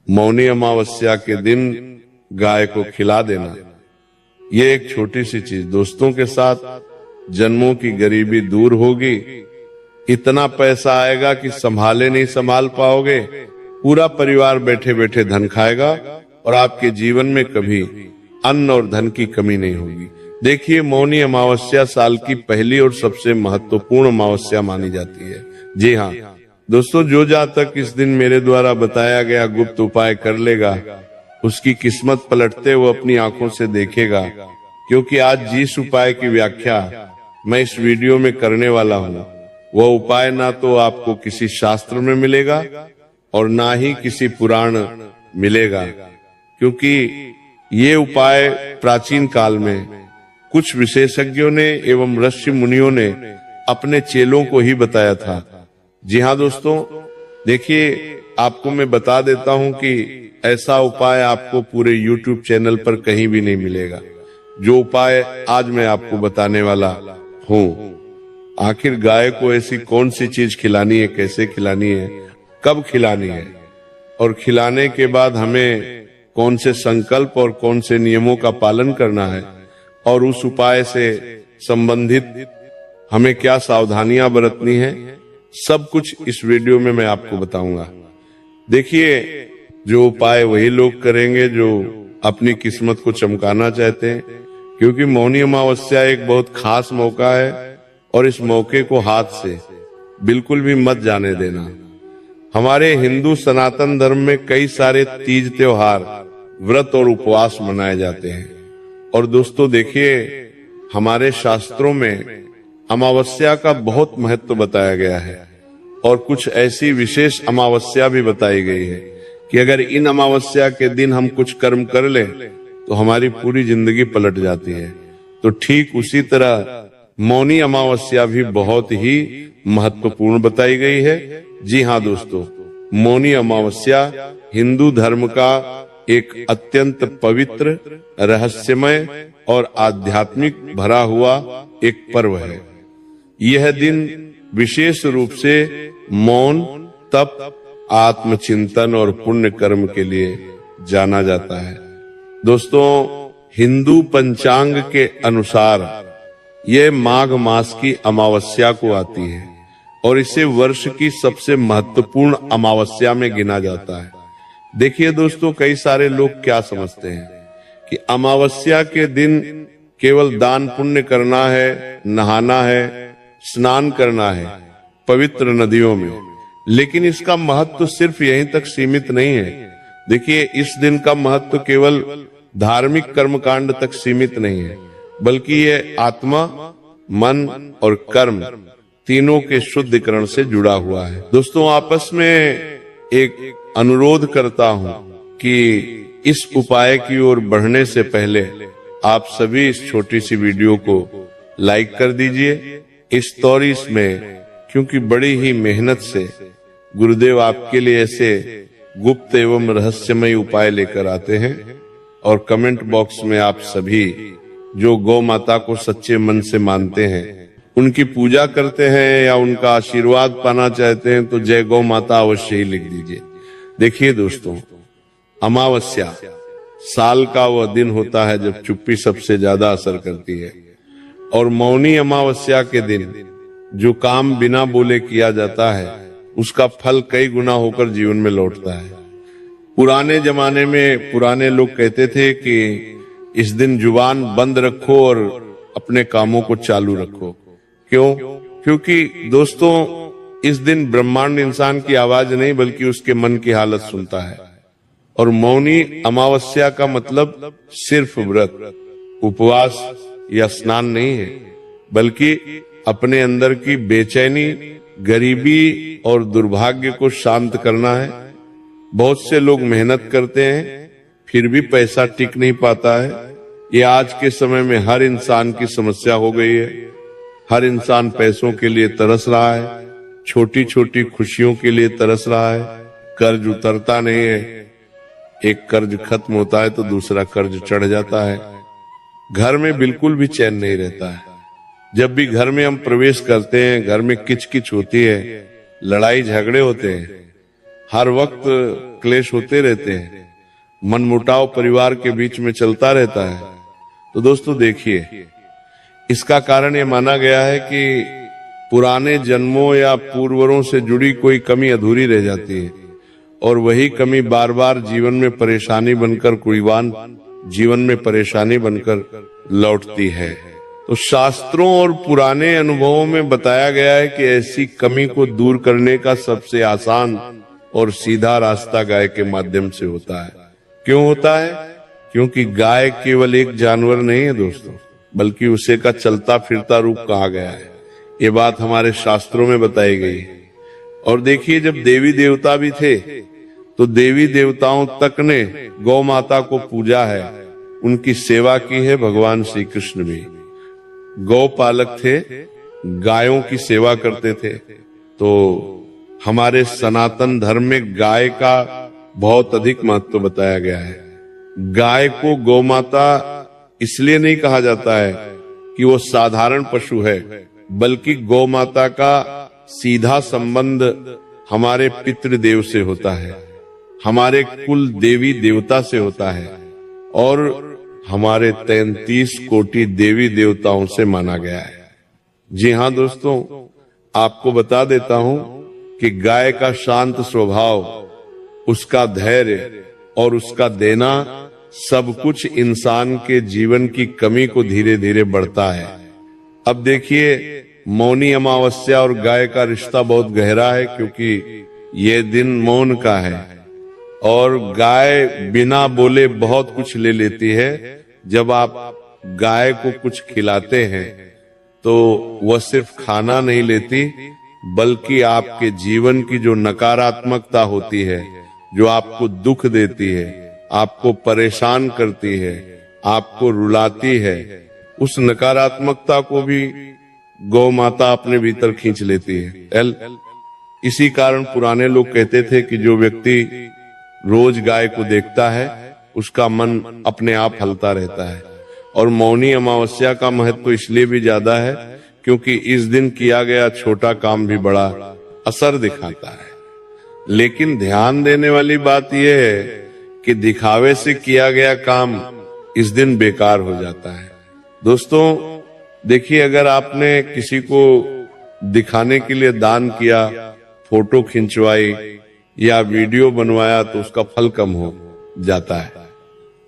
मौनी अमावस्या के दिन गाय को खिला देना। ये एक छोटी सी चीज, दोस्तों के साथ जन्मों की गरीबी दूर होगी। इतना पैसा आएगा कि संभाले नहीं संभाल पाओगे। पूरा परिवार बैठे बैठे धन खाएगा और आपके जीवन में कभी अन्न और धन की कमी नहीं होगी। देखिए, मौनी अमावस्या साल की पहली और सबसे महत्वपूर्ण अमावस्या मानी जाती है। जी हाँ दोस्तों, जो जातक इस दिन मेरे द्वारा बताया गया गुप्त उपाय कर लेगा, उसकी किस्मत पलटते वो अपनी आंखों से देखेगा। क्योंकि आज जिस उपाय की व्याख्या मैं इस वीडियो में करने वाला हूँ, वह उपाय ना तो आपको किसी शास्त्र में मिलेगा और ना ही किसी पुराण मिलेगा। क्योंकि ये उपाय प्राचीन काल में कुछ विशेषज्ञों ने एवं ऋषि मुनियों ने अपने चेलों को ही बताया था। जी हाँ दोस्तों, देखिए, आपको मैं बता देता हूं कि ऐसा उपाय आपको पूरे YouTube चैनल पर कहीं भी नहीं मिलेगा, जो उपाय आज मैं आपको बताने वाला हूं। आखिर गाय को ऐसी कौन सी चीज खिलानी है, कैसे खिलानी है, कब खिलानी है और खिलाने के बाद हमें कौन से संकल्प और कौन से नियमों का पालन करना है और उस उपाय से संबंधित हमें क्या सावधानियां बरतनी है, सब कुछ इस वीडियो में मैं आपको बताऊंगा। देखिए, जो उपाय वही लोग करेंगे जो अपनी किस्मत को चमकाना चाहते हैं। क्योंकि मौनी अमावस्या एक बहुत खास मौका है और इस मौके को हाथ से बिल्कुल भी मत जाने देना। हमारे हिंदू सनातन धर्म में कई सारे तीज त्योहार, व्रत और उपवास मनाए जाते हैं। और दोस्तों देखिए, हमारे शास्त्रों में अमावस्या का बहुत महत्व बताया गया है और कुछ ऐसी विशेष अमावस्या भी बताई गई है कि अगर इन अमावस्या के दिन हम कुछ कर्म कर लें तो हमारी पूरी जिंदगी पलट जाती है। तो ठीक उसी तरह मौनी अमावस्या भी बहुत ही महत्वपूर्ण बताई गई है। जी हाँ दोस्तों, मौनी अमावस्या हिंदू धर्म का एक अत्यंत पवित्र, रहस्यमय और आध्यात्मिक भरा हुआ एक पर्व है। यह दिन विशेष रूप से मौन, तप, आत्मचिंतन और पुण्य कर्म के लिए जाना जाता है। दोस्तों, हिंदू पंचांग के अनुसार यह माघ मास की अमावस्या को आती है और इसे वर्ष की सबसे महत्वपूर्ण अमावस्या में गिना जाता है। देखिए दोस्तों, कई सारे लोग क्या समझते हैं कि अमावस्या के दिन केवल दान पुण्य करना है, नहाना है, स्नान करना है पवित्र नदियों में। लेकिन इसका महत्व सिर्फ यहीं तक सीमित नहीं है। देखिए, इस दिन का महत्व केवल धार्मिक कर्मकांड तक सीमित नहीं है, बल्कि ये आत्मा, मन और कर्म तीनों के शुद्धिकरण से जुड़ा हुआ है। दोस्तों, आपस में एक अनुरोध करता हूं कि इस उपाय की ओर बढ़ने से पहले आप सभी इस छोटी सी वीडियो को लाइक कर दीजिए। इस स्टोरीज में, क्योंकि बड़ी ही मेहनत से गुरुदेव आपके लिए ऐसे गुप्त एवं रहस्यमय उपाय लेकर आते हैं। और कमेंट बॉक्स में आप सभी जो गौ माता को सच्चे मन से मानते हैं, उनकी पूजा करते हैं या उनका आशीर्वाद पाना चाहते हैं, तो जय गौ माता अवश्य ही लिख दीजिए। देखिए दोस्तों, अमावस्या साल का वह दिन होता है जब चुप्पी सबसे ज्यादा असर करती है। और मौनी अमावस्या के दिन जो काम बिना बोले किया जाता है, उसका फल कई गुना होकर जीवन में लौटता है। पुराने जमाने में पुराने लोग कहते थे कि इस दिन जुबान बंद रखो और अपने कामों को चालू रखो। क्यों? क्योंकि दोस्तों, इस दिन ब्रह्मांड इंसान की आवाज नहीं बल्कि उसके मन की हालत सुनता है। और मौनी अमावस्या का मतलब सिर्फ व्रत, उपवास या स्नान नहीं है, बल्कि अपने अंदर की बेचैनी, गरीबी और दुर्भाग्य को शांत करना है। बहुत से लोग मेहनत करते हैं, फिर भी पैसा टिक नहीं पाता है। ये आज के समय में हर इंसान की समस्या हो गई है। हर इंसान पैसों के लिए तरस रहा है, छोटी छोटी खुशियों के लिए तरस रहा है। कर्ज उतरता नहीं है, एक कर्ज खत्म होता है तो दूसरा कर्ज चढ़ जाता है। घर में बिल्कुल भी चैन नहीं रहता है। जब भी घर में हम प्रवेश करते हैं, घर में किचकिच होती है, लड़ाई झगड़े होते हैं। हर वक्त क्लेश होते रहते हैं, मनमुटाव परिवार के बीच में चलता रहता है। तो दोस्तों देखिए, इसका कारण ये माना गया है कि पुराने जन्मों या पूर्वरों से जुड़ी कोई कमी अधूरी रह जाती है और वही कमी बार बार जीवन में परेशानी बनकर, कुड़ीवान जीवन में परेशानी बनकर लौटती है। तो शास्त्रों और पुराने अनुभवों में बताया गया है कि ऐसी कमी को दूर करने का सबसे आसान और सीधा रास्ता गाय के माध्यम से होता है। क्यों होता है? क्योंकि गाय केवल एक जानवर नहीं है दोस्तों, बल्कि उसे का चलता फिरता रूप कहा गया है। ये बात हमारे शास्त्रों में बताई गई है। और देखिए, जब देवी देवता भी थे तो देवी देवताओं तक ने गौ माता को पूजा है, उनकी सेवा की है। भगवान श्री कृष्ण भी गौ पालक थे, गायों की सेवा करते थे। तो हमारे सनातन धर्म में गाय का बहुत अधिक महत्व बताया गया है। गाय को गौ माता इसलिए नहीं कहा जाता है कि वो साधारण पशु है, बल्कि गौ माता का सीधा संबंध हमारे पितृदेव से होता है, हमारे कुल देवी देवता से होता है और हमारे 33 कोटि देवी देवताओं से माना गया है। जी हाँ दोस्तों, आपको बता देता हूं कि गाय का शांत स्वभाव, उसका धैर्य और उसका देना सब कुछ इंसान के जीवन की कमी को धीरे धीरे बढ़ता है। अब देखिए, मौनी अमावस्या और गाय का रिश्ता बहुत गहरा है, क्योंकि ये दिन मौन का है और गाय बिना बोले बहुत कुछ ले लेती है। जब आप गाय को कुछ खिलाते हैं तो वह सिर्फ खाना नहीं लेती, बल्कि आपके जीवन की जो नकारात्मकता होती है, जो आपको दुख देती है, आपको परेशान करती है, आपको रुलाती है, उस नकारात्मकता को भी गौ माता अपने भीतर खींच लेती है। इसी कारण पुराने लोग कहते थे कि जो व्यक्ति रोज गाय को देखता है उसका मन अपने आप हलता रहता है। और मौनी अमावस्या का महत्व इसलिए भी ज्यादा है क्योंकि इस दिन किया गया छोटा काम भी बड़ा असर दिखाता है। लेकिन ध्यान देने वाली बात यह है कि दिखावे से किया गया काम इस दिन बेकार हो जाता है। दोस्तों देखिए, अगर आपने किसी को दिखाने के लिए दान किया, फोटो खिंचवाई या वीडियो बनवाया, तो उसका फल कम हो जाता है।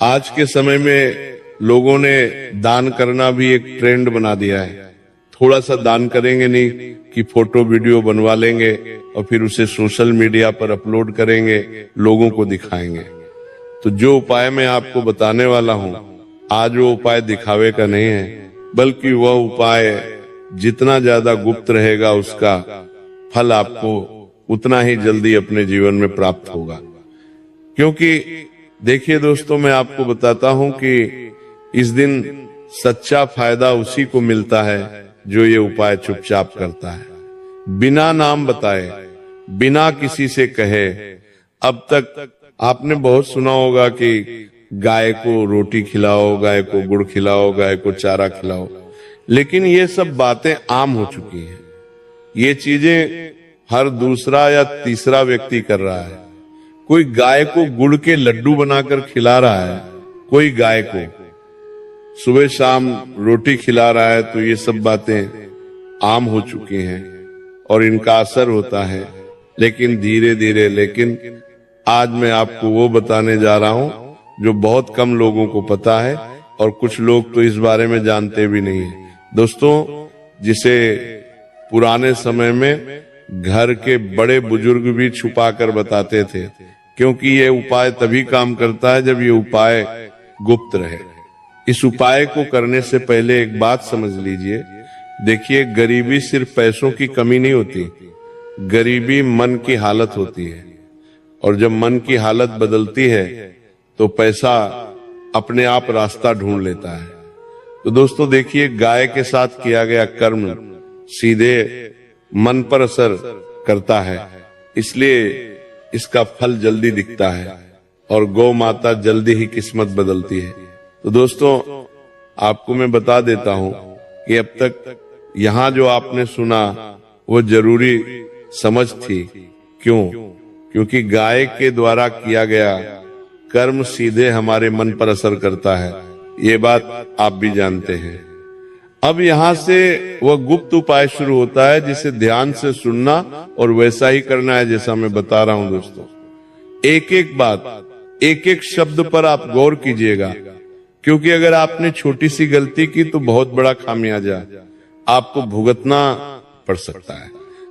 आज के समय में लोगों ने दान करना भी एक ट्रेंड बना दिया है। थोड़ा सा दान करेंगे नहीं कि फोटो वीडियो बनवा लेंगे और फिर उसे सोशल मीडिया पर अपलोड करेंगे, लोगों को दिखाएंगे। तो जो उपाय मैं आपको बताने वाला हूं, आज वो उपाय दिखावे का नहीं है, बल्कि वह उपाय जितना ज्यादा गुप्त रहेगा, उसका फल आपको उतना ही जल्दी अपने जीवन में प्राप्त होगा। क्योंकि देखिए दोस्तों, मैं आपको बताता हूं कि इस दिन सच्चा फायदा उसी को मिलता है जो ये उपाय चुपचाप करता है, बिना नाम बताए, बिना किसी से कहे। अब तक आपने बहुत सुना होगा कि गाय को रोटी खिलाओ, गाय को गुड़ खिलाओ, गाय को चारा खिलाओ, लेकिन ये सब बातें आम हो चुकी हैं। ये चीजें हर दूसरा या तीसरा व्यक्ति कर रहा है। कोई गाय को गुड़ के लड्डू बनाकर खिला रहा है, कोई गाय को सुबह शाम रोटी खिला रहा है। तो ये सब बातें आम हो चुकी हैं और इनका असर होता है, लेकिन धीरे धीरे। लेकिन आज मैं आपको वो बताने जा रहा हूं जो बहुत कम लोगों को पता है और कुछ लोग तो इस बारे में जानते भी नहीं है। दोस्तों, जिसे पुराने समय में घर के बड़े बुजुर्ग भी छुपा कर बताते थे, क्योंकि ये उपाय तभी काम करता है जब ये उपाय गुप्त रहे। इस उपाय को करने से पहले एक बात समझ लीजिए। देखिए, गरीबी सिर्फ पैसों की कमी नहीं होती, गरीबी मन की हालत होती है। और जब मन की हालत बदलती है तो पैसा अपने आप रास्ता ढूंढ लेता है। तो दोस्तों देखिए, गाय के साथ किया गया कर्म सीधे मन पर असर करता है, इसलिए इसका फल जल्दी दिखता है और गौ माता जल्दी ही किस्मत बदलती है। तो दोस्तों, आपको मैं बता देता हूं कि अब तक यहाँ जो आपने सुना वो जरूरी समझ थी। क्यों? क्योंकि गाय के द्वारा किया गया कर्म सीधे हमारे मन पर असर करता है, ये बात आप भी जानते हैं। अब यहाँ से वह गुप्त उपाय शुरू होता है जिसे ध्यान से सुनना और वैसा ही करना है जैसा मैं बता रहा हूं दोस्तों। एक एक बात, एक एक शब्द पर आप गौर कीजिएगा, क्योंकि अगर आपने छोटी सी गलती की तो बहुत बड़ा खामियाजा आपको भुगतना पड़ सकता है।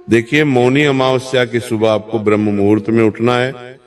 देखिए, मौनी अमावस्या की सुबह आपको ब्रह्म मुहूर्त में उठना है।